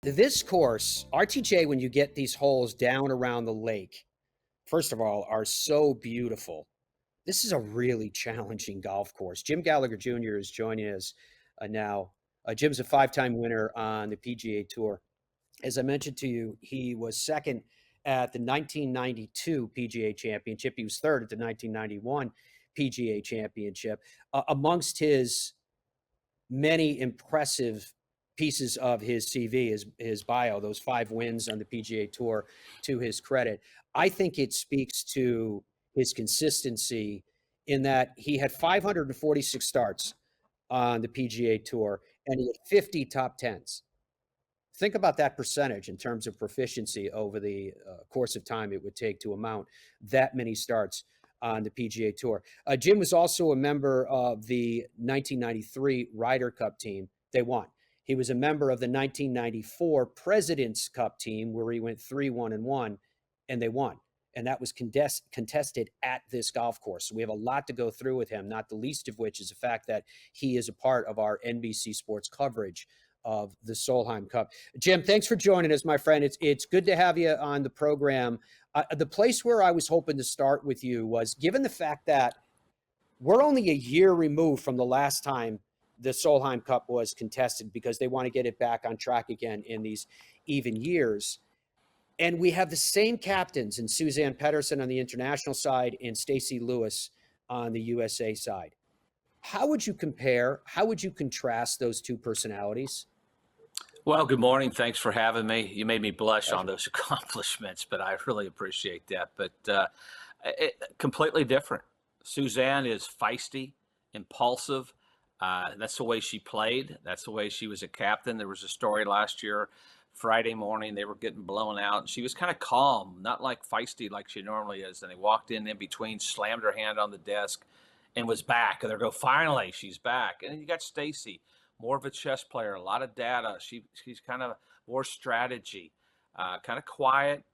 This course, RTJ, when you get these holes down around the lake, first of all, are so beautiful. This is a really challenging golf course. Jim Gallagher Jr. is joining us now. Jim's a five-time winner on the PGA Tour. As I mentioned to you, he was second at the 1992 PGA Championship. He was third at the 1991 PGA Championship. Amongst his many impressive pieces of his CV, his bio, those 5 wins on the PGA Tour, to his credit. I think it speaks to his consistency in that he had 546 starts on the PGA Tour and he had 50 top 10s. Think about that percentage in terms of proficiency over the course of time it would take to amount that many starts on the PGA Tour. Jim was also a member of the 1993 Ryder Cup team. They won. He was a member of the 1994 President's Cup team where he went 3-1-1, and they won. And that was contested at this golf course. So we have a lot to go through with him, not the least of which is the fact that he is a part of our NBC Sports coverage of the Solheim Cup. Jim, thanks for joining us, my friend. It's good to have you on the program. The place where I was hoping to start with you was, given the fact that we're only a year removed from the last time the Solheim Cup was contested, because they want to get it back on track again in these even years. And we have the same captains in Suzann Pettersen on the international side and Stacey Lewis on the USA side. How would you compare? How would you contrast those two personalities? Well, good morning. Thanks for having me. You made me blush on those accomplishments, but I really appreciate that. But completely different. Suzann is feisty, impulsive. That's the way she played. That's the way she was a captain. There was a story last year, Friday morning, they were getting blown out. She was kind of calm, not like feisty like she normally is. And they walked in between, slammed her hand on the desk, and was back. And they go, finally, she's back. And then you got Stacey, more of a chess player, a lot of data. She's kind of more strategy, kind of quiet.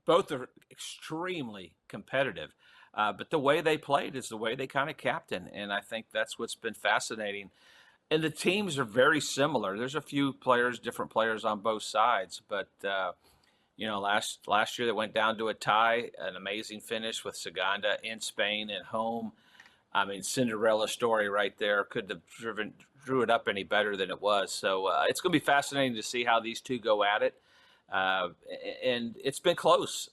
Both are extremely competitive. But the way they played is the way they kind of captain. And I think that's what's been fascinating. And the teams are very similar. There's a few players, different players on both sides. But, last year they went down to a tie, an amazing finish with Saganda in Spain at home. I mean, Cinderella story right there. Couldn't have drew it up any better than it was. So it's going to be fascinating to see how these two go at it. And it's been close.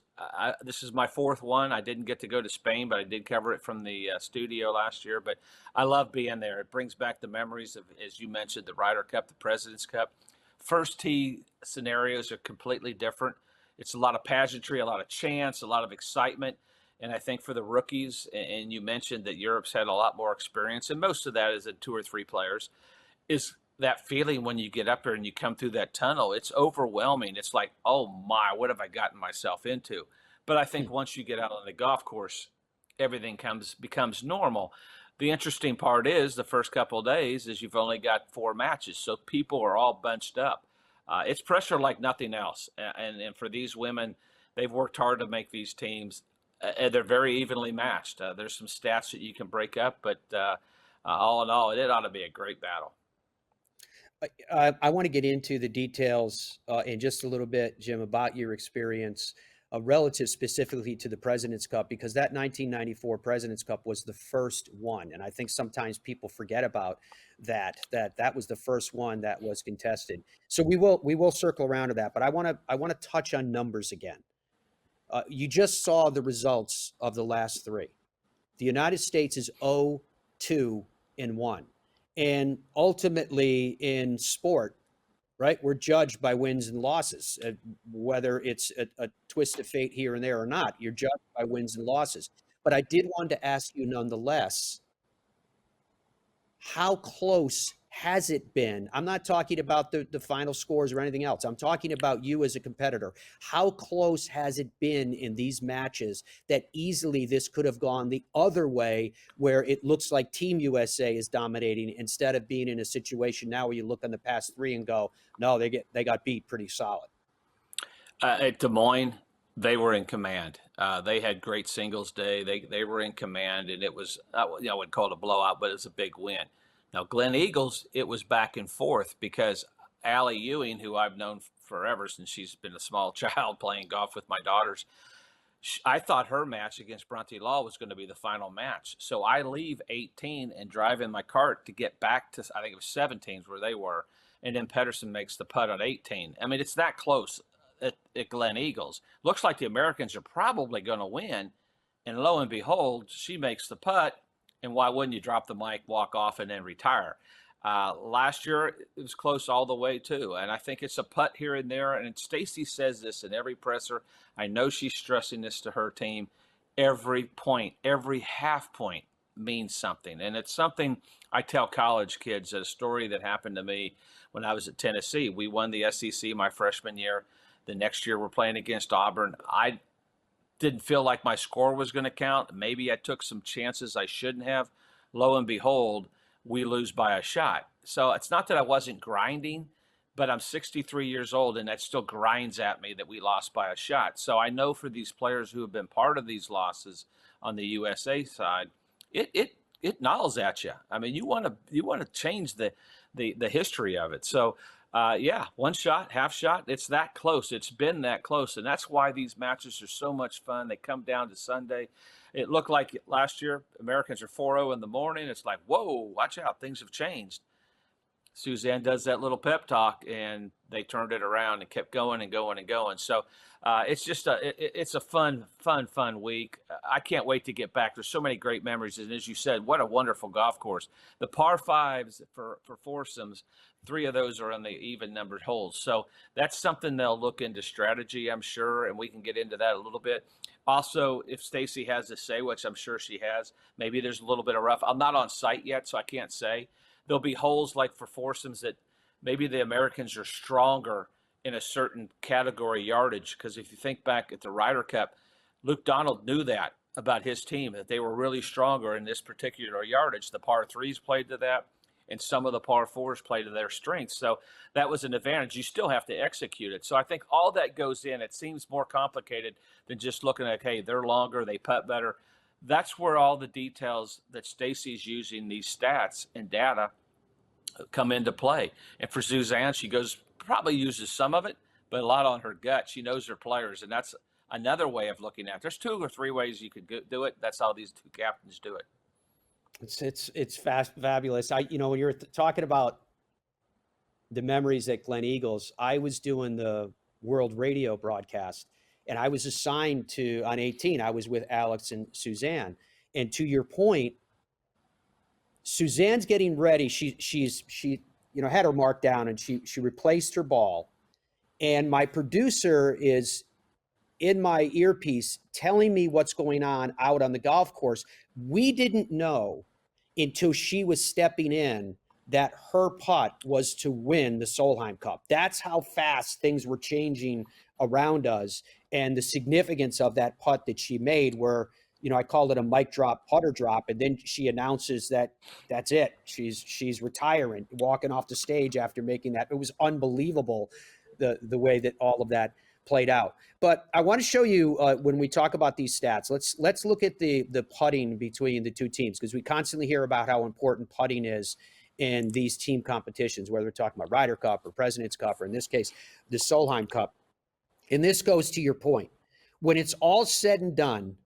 This is my 4th one. I didn't get to go to Spain, but I did cover it from the studio last year. But I love being there. It brings back the memories of, as you mentioned, the Ryder Cup, the President's Cup. First tee scenarios are completely different. It's a lot of pageantry, a lot of chance, a lot of excitement. And I think for the rookies, and you mentioned that Europe's had a lot more experience, and most of that is in 2 or 3 players, is that feeling when you get up there and you come through that tunnel. It's overwhelming. It's like, oh my, what have I gotten myself into? But I think once you get out on the golf course, everything becomes normal. The interesting part is the first couple of days is you've only got 4 matches, so people are all bunched up. It's pressure like nothing else. And for these women, they've worked hard to make these teams. They're very evenly matched. There's some stats that you can break up, but all in all, it ought to be a great battle. I want to get into the details in just a little bit, Jim, about your experience relative specifically to the President's Cup, because that 1994 President's Cup was the first one. And I think sometimes people forget about that was the first one that was contested. So we will circle around to that. But I want to touch on numbers again. You just saw the results of the last 3. The United States is 0-2-1. And ultimately in sport, right, we're judged by wins and losses, whether it's a twist of fate here and there or not. You're judged by wins and losses. But I did want to ask you nonetheless, how close has it been? I'm not talking about the final scores or anything else. I'm talking about you as a competitor. How close has it been in these matches that easily this could have gone the other way, where it looks like Team USA is dominating instead of being in a situation now where you look on the past 3 and go, no, they got beat pretty solid? At Des Moines, they were in command. They had great singles day. They were in command, and it was, I wouldn't call it a blowout, but it was a big win. Now, Glen Eagles, it was back and forth because Allie Ewing, who I've known forever since she's been a small child playing golf with my daughters. I thought her match against Bronte Law was going to be the final match. So I leave 18 and drive in my cart to get back to, I think it was 17s where they were. And then Pedersen makes the putt on 18. I mean, it's that close at Glen Eagles. Looks like the Americans are probably going to win. And lo and behold, she makes the putt. And why wouldn't you drop the mic, walk off, and then retire? Last year, it was close all the way, too. And I think it's a putt here and there. And Stacy says this in every presser. I know she's stressing this to her team. Every point, every half point means something. And it's something I tell college kids, a story that happened to me when I was at Tennessee. We won the SEC my freshman year. The next year, we're playing against Auburn. I didn't feel like my score was going to count. Maybe I took some chances I shouldn't have. Lo and behold, we lose by a shot. So it's not that I wasn't grinding, but I'm 63 years old, and that still grinds at me that we lost by a shot. So I know for these players who have been part of these losses on the USA side, it gnaws at you. I mean, you want to change the history of it. So yeah, one shot, half shot, it's that close. It's been that close, and that's why these matches are so much fun. They come down to Sunday. It looked like last year, Americans are 4-0 in the morning. It's like, whoa, watch out, things have changed. Suzanne does that little pep talk, and they turned it around and kept going and going and going. So it's just it's a fun week. I can't wait to get back. There's so many great memories, and as you said, what a wonderful golf course. The par fives for foursomes, 3 of those are on the even numbered holes. So that's something they'll look into strategy, I'm sure, and we can get into that a little bit. Also, if Stacy has to say, which I'm sure she has, maybe there's a little bit of rough. I'm not on site yet, so I can't say. There'll be holes like for foursomes that maybe the Americans are stronger in a certain category yardage. Because if you think back at the Ryder Cup, Luke Donald knew that about his team, that they were really stronger in this particular yardage. The par threes played to that, and some of the par fours played to their strengths. So that was an advantage. You still have to execute it. So I think all that goes in. It seems more complicated than just looking at, hey, they're longer, they putt better. That's where all the details that Stacy's using, these stats and data, come into play. And for Suzanne, she probably uses some of it, but a lot on her gut. She knows her players, and that's another way of looking at it. There's 2 or 3 ways you could do it. That's how these 2 captains do it. It's fabulous. When you're talking about the memories at Glen Eagles, I was doing the World Radio broadcast, and I was assigned on 18. I was with Alex and Suzanne. And to your point, Suzanne's getting ready. She had her mark down, and she replaced her ball. And my producer is in my earpiece telling me what's going on out on the golf course. We didn't know until she was stepping in that her putt was to win the Solheim Cup. That's how fast things were changing around us, and the significance of that putt that she made, where, I called it a mic drop, putter drop, and then she announces that that's it. She's retiring, walking off the stage after making that. It was unbelievable, the way that all of that played out. But I want to show you when we talk about these stats, let's look at the putting between the 2 teams, because we constantly hear about how important putting is in these team competitions, whether we're talking about Ryder Cup or President's Cup, or in this case, the Solheim Cup. And this goes to your point. When it's all said and done,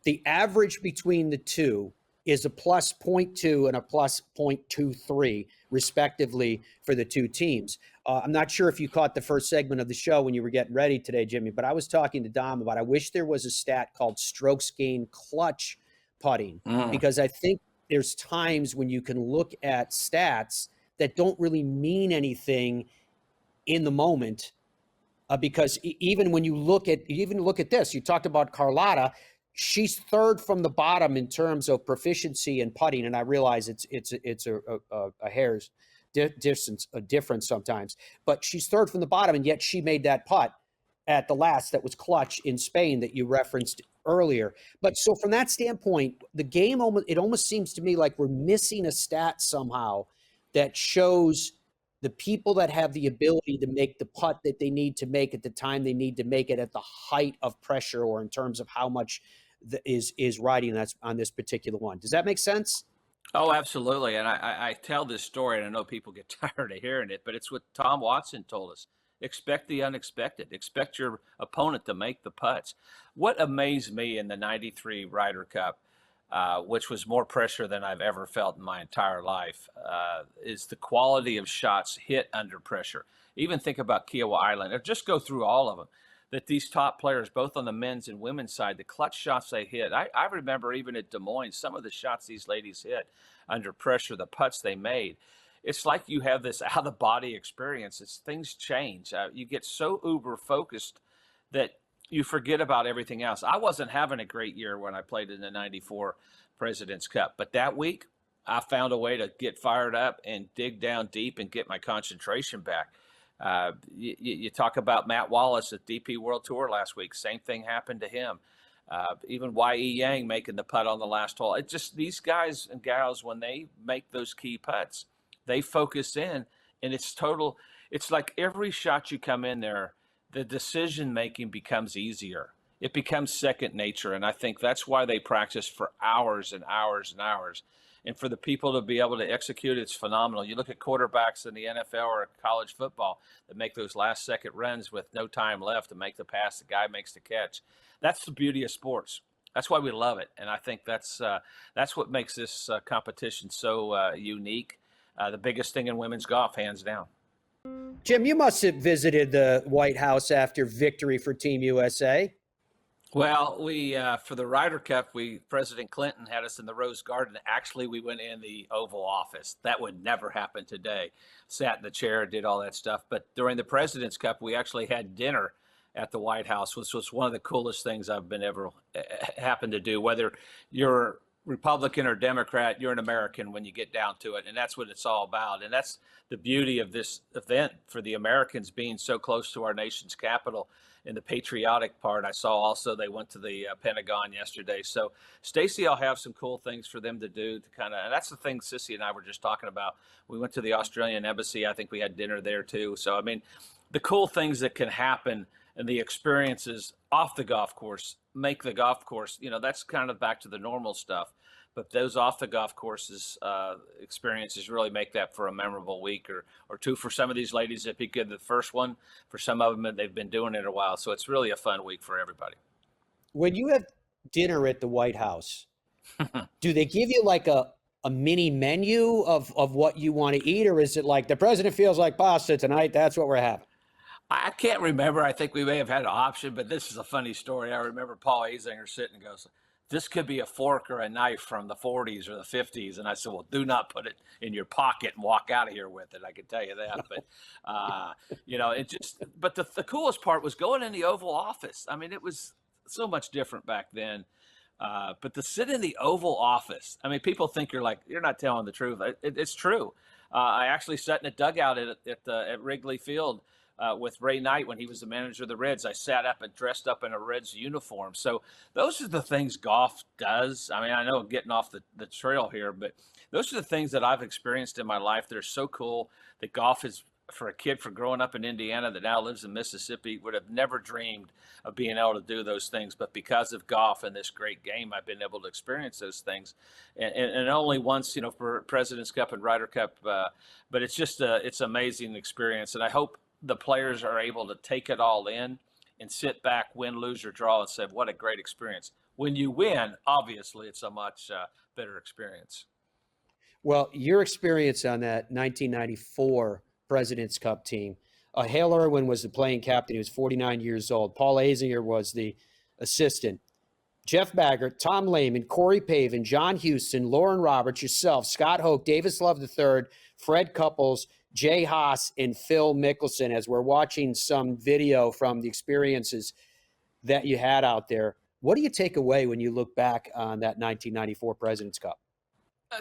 the average between the 2 is a plus 0.2 and a plus 0.23, respectively, for the 2 teams. I'm not sure if you caught the first segment of the show when you were getting ready today, Jimmy, but I was talking to Dom about, I wish there was a stat called strokes gained clutch putting, because I think there's times when you can look at stats that don't really mean anything in the moment, because even when you look at this, you talked about Carlotta. She's 3rd from the bottom in terms of proficiency in putting, and I realize it's a hair's difference sometimes, but she's 3rd from the bottom, and yet she made that putt at the last that was clutch in Spain that you referenced earlier. But so from that standpoint, the game almost seems to me like we're missing a stat somehow that shows the people that have the ability to make the putt that they need to make at the time they need to make it, at the height of pressure, or in terms of how much is riding on this particular one. Does that make sense? Oh, absolutely. And I tell this story, and I know people get tired of hearing it, but it's what Tom Watson told us. Expect the unexpected. Expect your opponent to make the putts. What amazed me in the 93 Ryder Cup, which was more pressure than I've ever felt in my entire life, is the quality of shots hit under pressure. Even think about Kiowa Island, or just go through all of them. That these top players, both on the men's and women's side, the clutch shots they hit. I remember even at Des Moines, some of the shots these ladies hit under pressure, the putts they made. It's like you have this out of body experience. It's things change. You get so uber focused that you forget about everything else. I wasn't having a great year when I played in the 94 President's Cup, but that week I found a way to get fired up and dig down deep and get my concentration back. You talk about Matt Wallace at DP World Tour last week. Same thing happened to him. Even Y.E. Yang making the putt on the last hole. It just, these guys and gals, when they make those key putts, they focus in, and it's total. It's like every shot you come in there, the decision making becomes easier. It becomes second nature, and I think that's why they practice for hours and hours and hours. And for the people to be able to execute, it's phenomenal. You look at quarterbacks in the NFL or college football that make those last second runs with no time left to make the pass. The guy makes the catch. That's the beauty of sports. That's why we love it, and I think that's what makes this competition so unique. The biggest thing in women's golf, hands down. Jim, you must have visited the White House after victory for Team USA. Well, we for the Ryder Cup, President Clinton had us in the Rose Garden. Actually, we went in the Oval Office. That would never happen today. Sat in the chair, did all that stuff. But during the President's Cup, we actually had dinner at the White House, which was one of the coolest things I've been ever happened to do. Whether you're Republican or Democrat, you're an American when you get down to it, and that's what it's all about. And that's the beauty of this event for the Americans being so close to our nation's capital. In the patriotic part, I saw also they went to the Pentagon yesterday. So Stacey, I'll have some cool things for them to do to kind of, and that's the thing Sissy and I were just talking about. We went to the Australian embassy. I think we had dinner there too. So, I mean, the cool things that can happen and the experiences off the golf course make the golf course, that's kind of back to the normal stuff. But those off the golf courses experiences really make that for a memorable week or two for some of these ladies. It'd be good the first one. For some of them, they've been doing it a while. So it's really a fun week for everybody. When you have dinner at the White House, do they give you like a mini menu of what you want to eat, or is it like the president feels like pasta tonight, that's what we're having? I can't remember. I think we may have had an option, but this is a funny story. I remember Paul Azinger sitting and goes, "This could be a fork or a knife from the 40s or the 50s." And I said, "Well, do not put it in your pocket and walk out of here with it. I can tell you that." But, it just, but the coolest part was going in the Oval Office. I mean, it was so much different back then. But to sit in the Oval Office, I mean, people think you're not telling the truth. It's true. I actually sat in a dugout at Wrigley Field with Ray Knight when he was the manager of the Reds. I sat up and dressed up in a Reds uniform. So those are the things golf does. I mean, I know I'm getting off the trail here, but those are the things that I've experienced in my life that are so cool that golf is, for a kid for growing up in Indiana that now lives in Mississippi, would have never dreamed of being able to do those things. But because of golf and this great game, I've been able to experience those things. And only once, for President's Cup and Ryder Cup. But it's just it's an amazing experience. And I hope the players are able to take it all in and sit back, win, lose, or draw, and say, what a great experience. When you win, obviously, it's a much better experience. Well, your experience on that 1994 President's Cup team, Hale Irwin was the playing captain. He was 49 years old. Paul Azinger was the assistant. Jeff Baggert, Tom Lehman, Corey Pavin, John Houston, Lauren Roberts, yourself, Scott Hoke, Davis Love III, Fred Couples, Jay Haas, and Phil Mickelson, as we're watching some video from the experiences that you had out there. What do you take away when you look back on that 1994 President's Cup?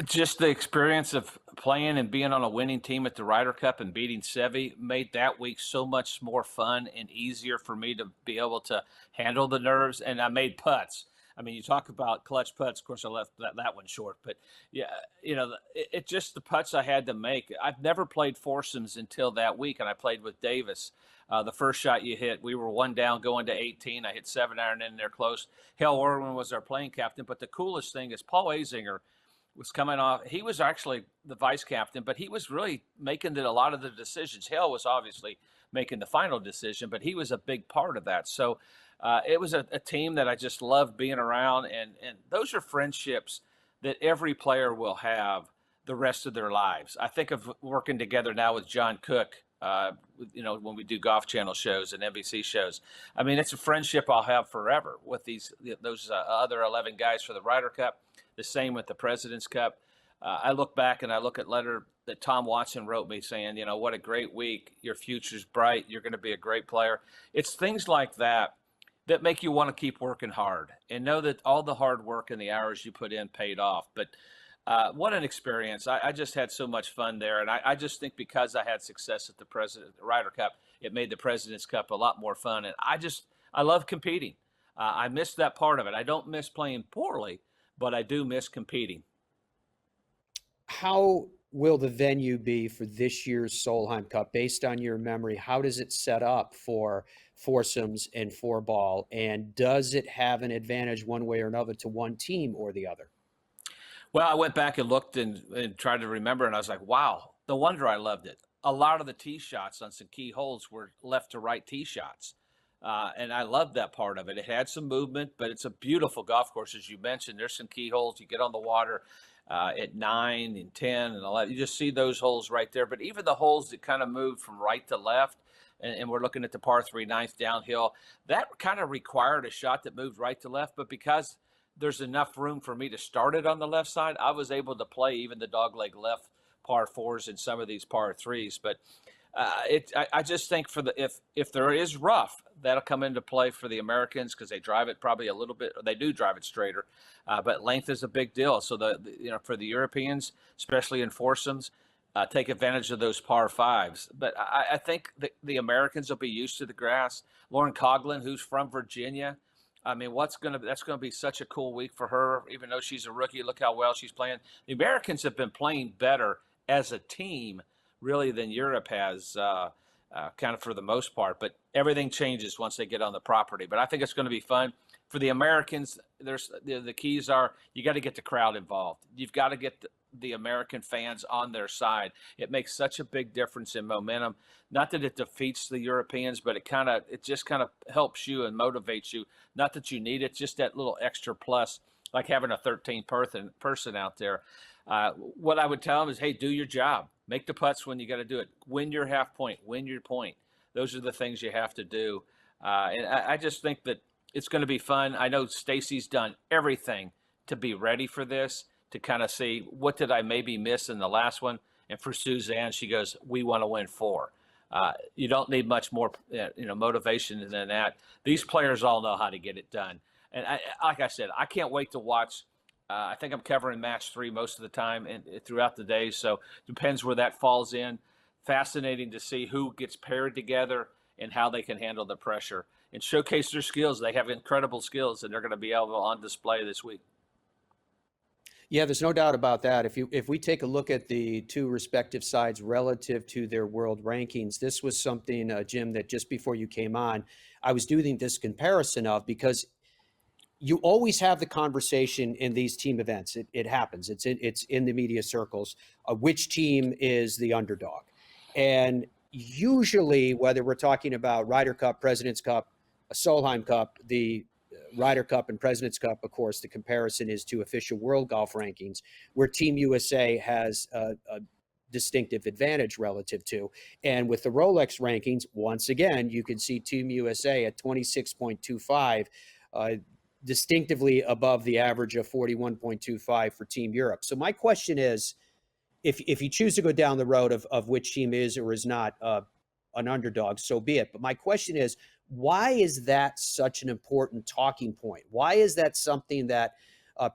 Just the experience of playing and being on a winning team at the Ryder Cup and beating Seve made that week so much more fun and easier for me to be able to handle the nerves. And I made putts. I mean, you talk about clutch putts. Of course, I left that one short. But, yeah, it just the putts I had to make. I've never played foursomes until that week, and I played with Davis. The first shot you hit, we were one down going to 18. I hit 7-iron in there close. Hale Irwin was our playing captain. But the coolest thing is Paul Azinger was coming off. He was actually the vice captain, but he was really making a lot of the decisions. Hale was obviously making the final decision, but he was a big part of that. So it was a team that I just loved being around, and those are friendships that every player will have the rest of their lives. I think of working together now with John Cook, when we do Golf Channel shows and NBC shows. I mean, it's a friendship I'll have forever with those other 11 guys for the Ryder Cup. The same with the President's Cup. I look back and I look at a letter that Tom Watson wrote me saying, what a great week. Your future's bright. You're going to be a great player. It's things like that that make you want to keep working hard and know that all the hard work and the hours you put in paid off. But what an experience. I just had so much fun there. And I just think because I had success at the Ryder Cup, it made the President's Cup a lot more fun. And I love competing. I miss that part of it. I don't miss playing poorly, but I do miss competing. How will the venue be for this year's Solheim Cup? Based on your memory, how does it set up for foursomes and four ball? And does it have an advantage one way or another to one team or the other? Well, I went back and looked and tried to remember, and I was like, wow, no wonder I loved it. A lot of the tee shots on some key holes were left to right tee shots. And I loved that part of it. It had some movement, but it's a beautiful golf course, as you mentioned. There's some key holes. You get on the water at 9 and 10 and 11. You just see those holes right there. But even the holes that kind of moved from right to left, and we're looking at the par 3 ninth downhill, that kind of required a shot that moved right to left. But because there's enough room for me to start it on the left side, I was able to play even the dogleg left par 4s and some of these par 3s. But I just think if there is rough, that'll come into play for the Americans because they drive it probably a little bit. Or they do drive it straighter, but length is a big deal. So for the Europeans, especially in foursomes, take advantage of those par 5s. But I think the Americans will be used to the grass. Lauren Coughlin, who's from Virginia, I mean, that's going to be such a cool week for her. Even though she's a rookie, look how well she's playing. The Americans have been playing better as a team, really, than Europe has, kind of for the most part. But everything changes once they get on the property. But I think it's going to be fun for the Americans. The keys are you got to get the crowd involved. You've got to get the American fans on their side. It makes such a big difference in momentum. Not that it defeats the Europeans, but it just kind of helps you and motivates you. Not that you need it, just that little extra plus, like having a 13th person out there. What I would tell them is, hey, do your job. Make the putts when you got to do it. Win your half point. Win your point. Those are the things you have to do. And I just think that it's going to be fun. I know Stacy's done everything to be ready for this, to kind of see what did I maybe miss in the last one. And for Suzanne, she goes, we want to win 4. You don't need much more motivation than that. These players all know how to get it done. And like I said, I can't wait to watch. I think I'm covering match 3 most of the time and throughout the day. So depends where that falls in. Fascinating to see who gets paired together and how they can handle the pressure and showcase their skills. They have incredible skills, and they're going to be able on display this week. Yeah, there's no doubt about that. If we take a look at the two respective sides relative to their world rankings, this was something, Jim, that just before you came on, I was doing this comparison of, because you always have the conversation in these team events. It happens. It's in the media circles. Which team is the underdog? And usually, whether we're talking about Ryder Cup, President's Cup, a Solheim Cup, the Ryder Cup and President's Cup, of course, the comparison is to official world golf rankings, where Team USA has a distinctive advantage relative to. And with the Rolex rankings, once again, you can see Team USA at 26.25, distinctively above the average of 41.25 for Team Europe. So my question is, if you choose to go down the road of which team is or is not an underdog, so be it. But my question is, why is that such an important talking point? Why is that something that,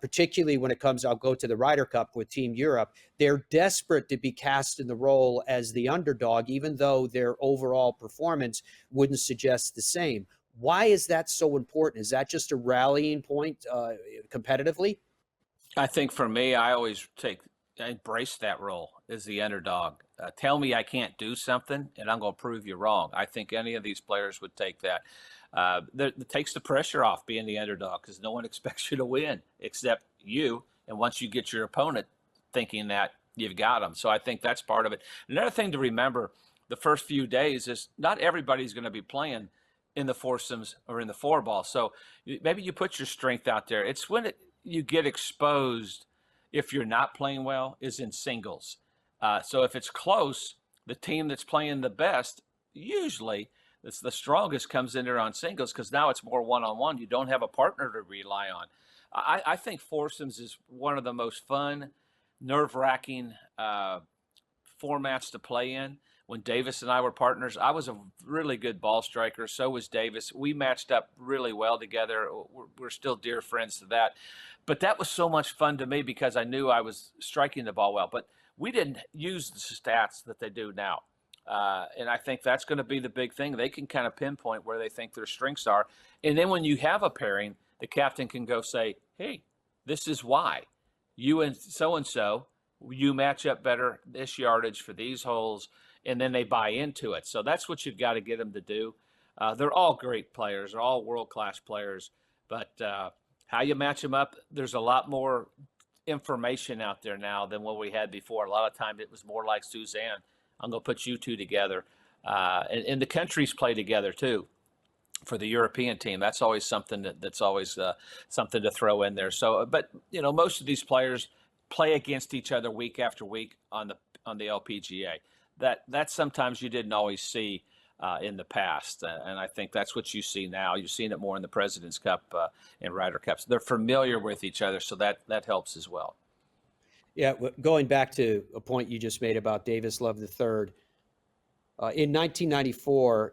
particularly when it comes, I'll go to the Ryder Cup with Team Europe, they're desperate to be cast in the role as the underdog, even though their overall performance wouldn't suggest the same. Why is that so important? Is that just a rallying point competitively? I think for me, I embrace that role as the underdog. Tell me I can't do something, and I'm going to prove you wrong. I think any of these players would take that. It takes the pressure off being the underdog because no one expects you to win except you And once you get your opponent thinking that, you've got them. So I think that's part of it. Another thing to remember the first few days is not everybody's going to be playing in the foursomes or in the four ball. So maybe you put your strength out there. It's when you get exposed if you're not playing well is in singles. So if it's close, the team that's playing the best, usually it's the strongest, comes in there on singles because now it's more one-on-one. You don't have a partner to rely on. I think foursomes is one of the most fun, nerve-wracking formats to play in. When Davis and I were partners, I was a really good ball striker. So was Davis. We matched up really well together. We're still dear friends to that. But that was so much fun to me because I knew I was striking the ball well. But we didn't use the stats that they do now. And I think that's going to be the big thing. They can kind of pinpoint where they think their strengths are. And then when you have a pairing, the captain can go say, hey, this is why. You and so, you match up better this yardage for these holes, and then they buy into it. So that's what you've got to get them to do. They're all great players. They're all world-class players. But how you match them up, there's a lot more information out there now than what we had before. A lot of times it was more like, Suzanne, I'm going to put you two together. And the countries play together, too. For the European team, that's always something that's always something to throw in there. So, but most of these players play against each other week after week on the LPGA. That sometimes you didn't always see in the past, and I think that's what you see now. You've seen it more in the President's Cup and Ryder Cups. They're familiar with each other, so that helps as well. Yeah, going back to a point you just made about Davis Love III, in 1994.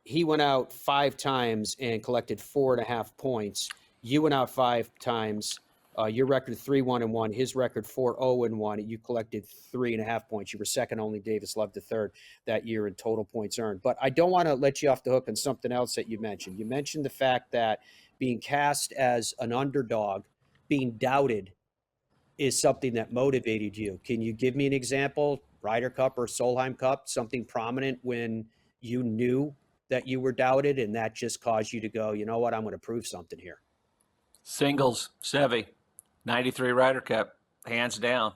He went out 5 times and collected 4.5 points. You went out 5 times. Your record 3-1-1. His record 4-0-1. You collected 3.5 points. You were second only Davis Love III that year in total points earned. But I don't want to let you off the hook on something else that you mentioned. You mentioned the fact that being cast as an underdog, being doubted, is something that motivated you. Can you give me an example, Ryder Cup or Solheim Cup, something prominent when you knew that you were doubted and that just caused you to go, you know what, I'm going to prove something here? Singles, Seve, 93 Ryder Cup, hands down.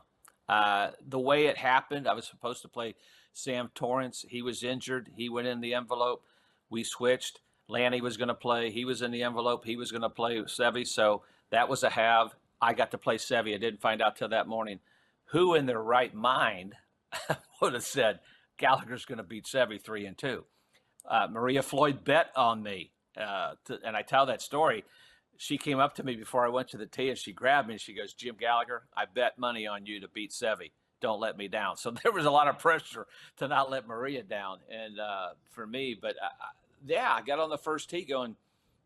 The way it happened, I was supposed to play Sam Torrance. He was injured. He went in the envelope. We switched. Lanny was going to play. He was in the envelope. He was going to play Seve. So that was a have. I got to play Seve. I didn't find out till that morning. Who in their right mind would have said Gallagher's going to beat Seve 3-2? Maria Floyd bet on me, and I tell that story. She came up to me before I went to the tee, and she grabbed me, and she goes, Jim Gallagher, I bet money on you to beat Seve. Don't let me down. So there was a lot of pressure to not let Maria down, and for me. But, I got on the first tee going,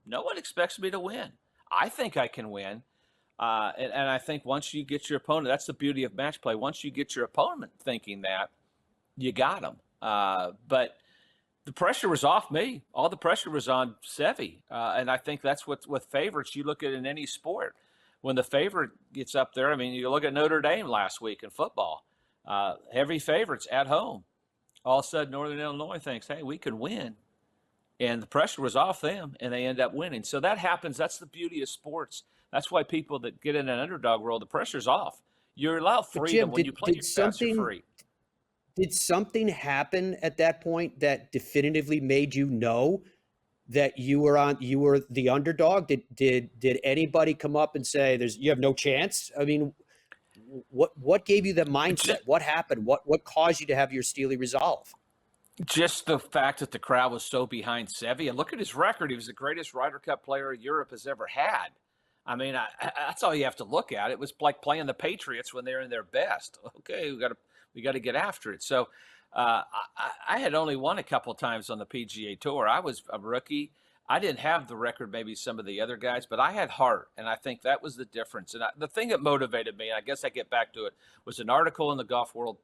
no one expects me to win. I think I can win. And I think once you get your opponent, that's the beauty of match play. Once you get your opponent thinking that, you got them. But the pressure was off me. All the pressure was on Seve. And I think that's what with favorites you look at in any sport. When the favorite gets up there, I mean, you look at Notre Dame last week in football. Heavy favorites at home. All of a sudden, Northern Illinois thinks, hey, we can win. And the pressure was off them, and they end up winning. So that happens. That's the beauty of sports. That's why people that get in an underdog world, the pressure's off. You're allowed freedom. When you play your best, you're free. Did something happen at that point that definitively made you know that you were the underdog? Did anybody come up and say you have no chance? I mean, what gave you the mindset? What happened? What caused you to have your steely resolve? Just the fact that the crowd was so behind Seve. And look at his record. He was the greatest Ryder Cup player Europe has ever had. I mean, that's all you have to look at. It was like playing the Patriots when they're in their best. Okay, we got to get after it. So I had only won a couple times on the PGA Tour. I was a rookie. I didn't have the record maybe some of the other guys, but I had heart, and I think that was the difference. And the thing that motivated me, and I guess I get back to it, was an article in the Golf World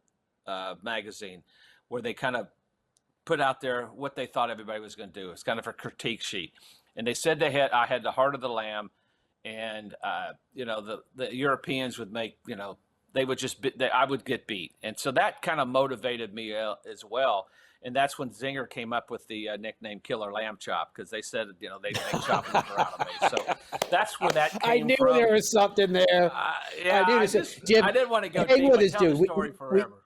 magazine where they kind of put out there what they thought everybody was going to do. It's kind of a critique sheet. And they said I had the heart of the lamb, and, the Europeans would make, they would just I would get beat. And so that kind of motivated me as well. And that's when Zinger came up with the nickname Killer Lamb Chop, because they said, they chop liver out of me. So that's where that I came knew from. there was something there. Yeah, Jim, I didn't want to go hang deep. with I us, tell the dude. story forever.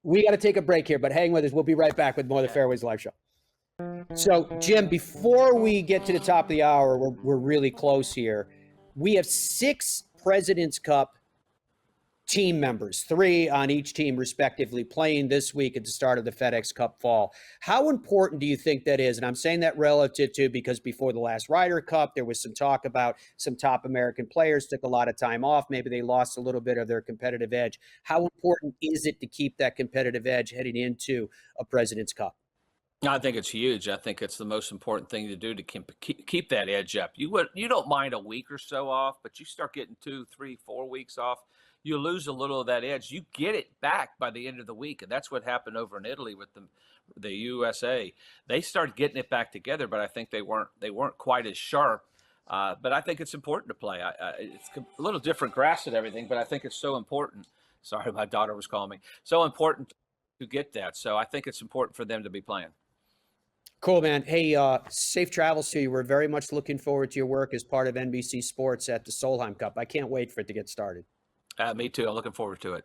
We got to take a break here, but hang with us. We'll be right back with more of the Fairways Live Show. So, Jim, before we get to the top of the hour, we're really close here. We have 6 President's Cup team members, 3 on each team respectively, playing this week at the start of the FedEx Cup Fall. How important do you think that is? And I'm saying that relative to, because before the last Ryder Cup, there was some talk about some top American players took a lot of time off. Maybe they lost a little bit of their competitive edge. How important is it to keep that competitive edge heading into a President's Cup? I think it's huge. I think it's the most important thing to do to keep that edge up. You don't mind a week or so off, but you start getting 2, 3, 4 weeks off, you lose a little of that edge. You get it back by the end of the week, and that's what happened over in Italy with the USA. They started getting it back together, but I think they weren't quite as sharp. But I think it's important to play. It's a little different grass and everything, but I think it's so important. Sorry, my daughter was calling me. So important to get that. So I think it's important for them to be playing. Cool, man. Hey, safe travels to you. We're very much looking forward to your work as part of NBC Sports at the Solheim Cup. I can't wait for it to get started. Me too. I'm looking forward to it.